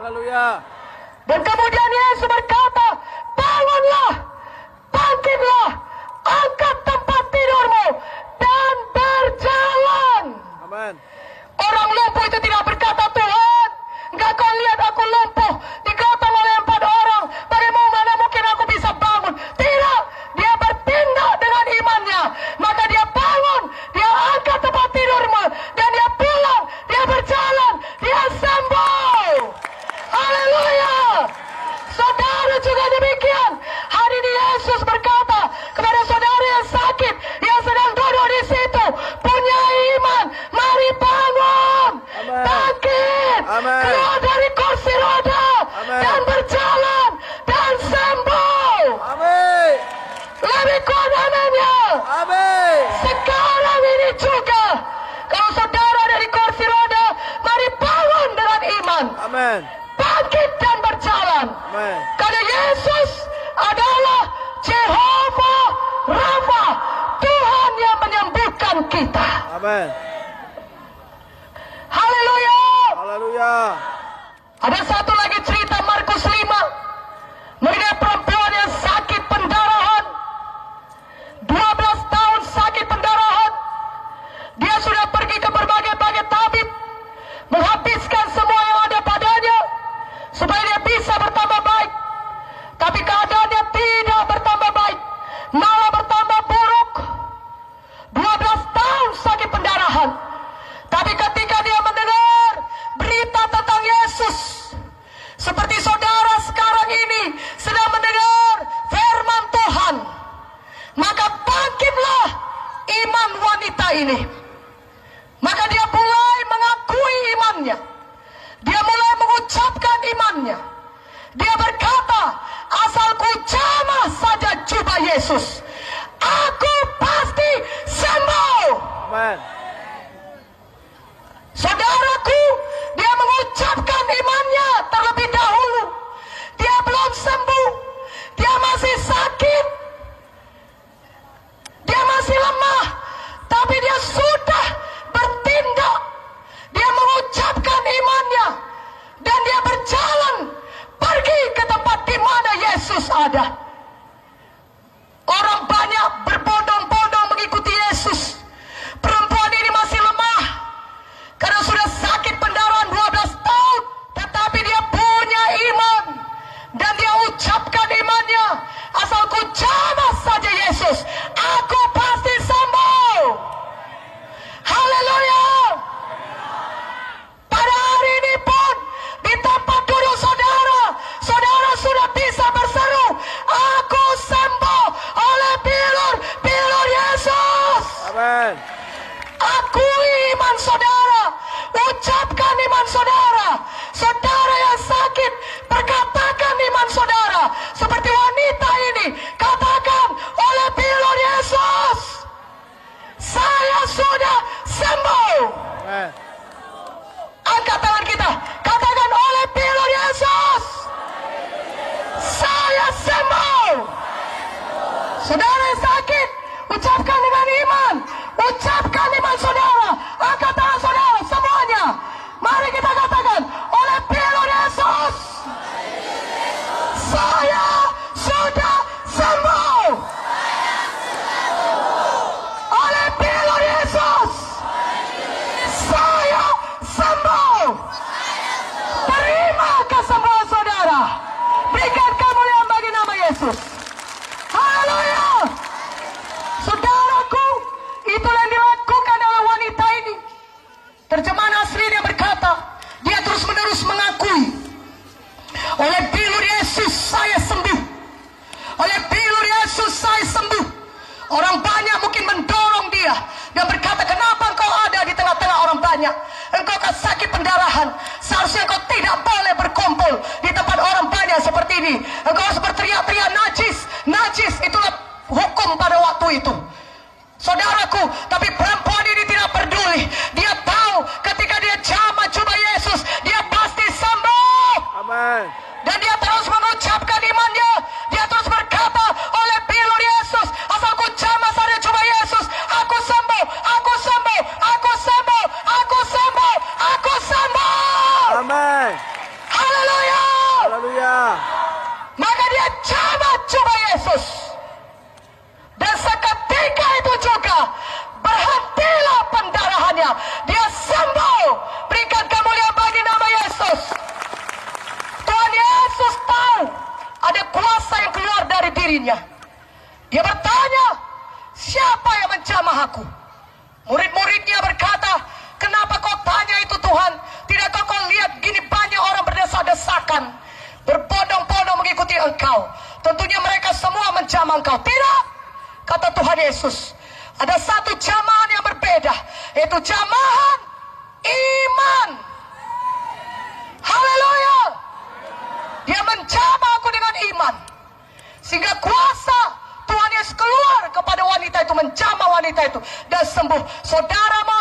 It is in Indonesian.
Haleluya. Dan kemudian Yesus berkata, bangunlah, bangkitlah, angkat tempat tidurmu, dan berjalan. Amin. Orang lumpuh itu tidak berkata, Tuhan, enggak kau lihat aku lumpuh, dikatakan oleh 4 orang, bagaimana mungkin aku bisa bangun? Tidak, dia bertindak dengan imannya, maka dia bangun, dia angkat tempat tidurmu, dan dia pulang, dia berjalan, dia sembuh. Haleluya. Saudara juga demikian. Hari ini Yesus berkata kepada saudara yang sakit, yang sedang duduk di situ, punya iman, mari bangun, Amen. bangkit, Amen. keluar dari kursi roda, Amen. dan berjalan, dan sembuh. Amin. Lebih kuat aminnya. Amin. Sekarang ini juga, kalau saudara ada di kursi roda, mari bangun dengan iman, Amin. bangkit dan berjalan. Amin. Karena Yesus adalah Jehovah Rafa, Tuhan yang menyembuhkan kita. Amin. Haleluya. Haleluya. Ada satu lagi cerita Markus 5 mengenai perempuan yang sakit pendarahan. 12 tahun sakit pendarahan. Dia sudah pergi ke berbagai-bagai tabib, menghabiskan semua yang ada padanya supaya dia bisa bertambah baik. Tapi keadaannya tidak bertambah baik, malah bertambah buruk. 12 tahun sakit pendarahan. Tapi ketika dia mendengar berita tentang Yesus, seperti saudara sekarang ini sedang mendengar firman Tuhan, maka bangkitlah iman wanita ini. Maka dia mulai mengakui imannya. Dia mulai mengucapkan imannya. Dia berkata, asal ku jamah saja jubah Yesus, aku pasti sembuh. Amin. Saudaraku, dia mengucapkan imannya terlebih dahulu. Dia belum sembuh. Dia masih sakit. Dia masih lemah. Tapi dia sudah bertindak. Dia mengucapkan imannya. Dan dia berjalan pergi ke tempat di mana Yesus ada. Orang banyak berbondong-bondong mengikuti Yesus. Perempuan ini masih lemah karena sudah sakit pendarahan 12 tahun. Tetapi dia punya iman. Dan dia ucapkan imannya, asal ku jamah saja Yesus, aku pasti sembuh. Haleluya. Pada hari ini pun, di tempat duduk saudara, saudara sudah bisa berseru, aku sembuh oleh bilur Yesus. Amin. Akui iman saudara, ucapkan iman saudara. Saudara yang sakit, perkatakan iman saudara. Seperti wanita ini, katakan oleh bilur Yesus, saya sudah sembuh. Amin. Angkat tangan kita, katakan oleh bilur Yesus, saya sembuh. Saudara yang sakit, ucapkan dengan iman. Ucapkan iman saudara. Angkat tangan saudara semuanya. Mari kita katakan oleh bilur Yesus, saya sudah sembuh. Oleh bilur Yesus, saya sembuh. Terima kesembuhan saudara. Berikan kemuliaan bagi nama Yesus. Haleluya. Saudaraku, itulah yang dilakukan oleh wanita ini. Terjemahan aslinya berkata, dia terus-menerus mengakui, oleh bilur Yesus saya sembuh. Oleh bilur Yesus saya sembuh. Orang banyak mungkin mendorong dia dan berkata, kenapa engkau ada di tengah-tengah orang banyak? Engkau kan sakit pendarahan. Seharusnya engkau tidak boleh berkumpul di tempat orang banyak seperti ini. Engkau harus berteriak-teriak najis. Najis itulah hukum pada waktu itu. Saudaraku, tapi perempuan ini tidak peduli. Dia tahu ketika dia jamah jubah Yesus, dia pasti sembuh. Amin. Dan dia terus mengucapkan imannya. Dia terus berkata, oleh bilur Yesus, asal ku jamah saja jubah Yesus, aku sembuh, aku sembuh, aku sembuh, aku sembuh, aku sembuh. Amin. Haleluya. Haleluya. Maka dia coba Yesus. Dan seketika itu juga berhentilah pendarahannya. Dia sembuh. Berikan kemuliaan bagi nama Yesus. Tuhan Yesus tahu ada kuasa yang keluar dari dirinya. Dia bertanya, siapa yang menjamah aku? Murid-muridnya berkata, kenapa kau tanya itu Tuhan? Tidakkah kau lihat gini banyak orang berdesak-desakan, berbondong-bondong mengikuti engkau? Tentunya mereka semua menjamah engkau. Tidak, kata Tuhan Yesus. Ada satu jamahan yang berbeda, yaitu jamahan iman. Haleluya. Dia menjamah aku dengan iman, sehingga kuasa Tuhan Yesus keluar kepada wanita itu, menjamah wanita itu dan sembuh. Saudara mau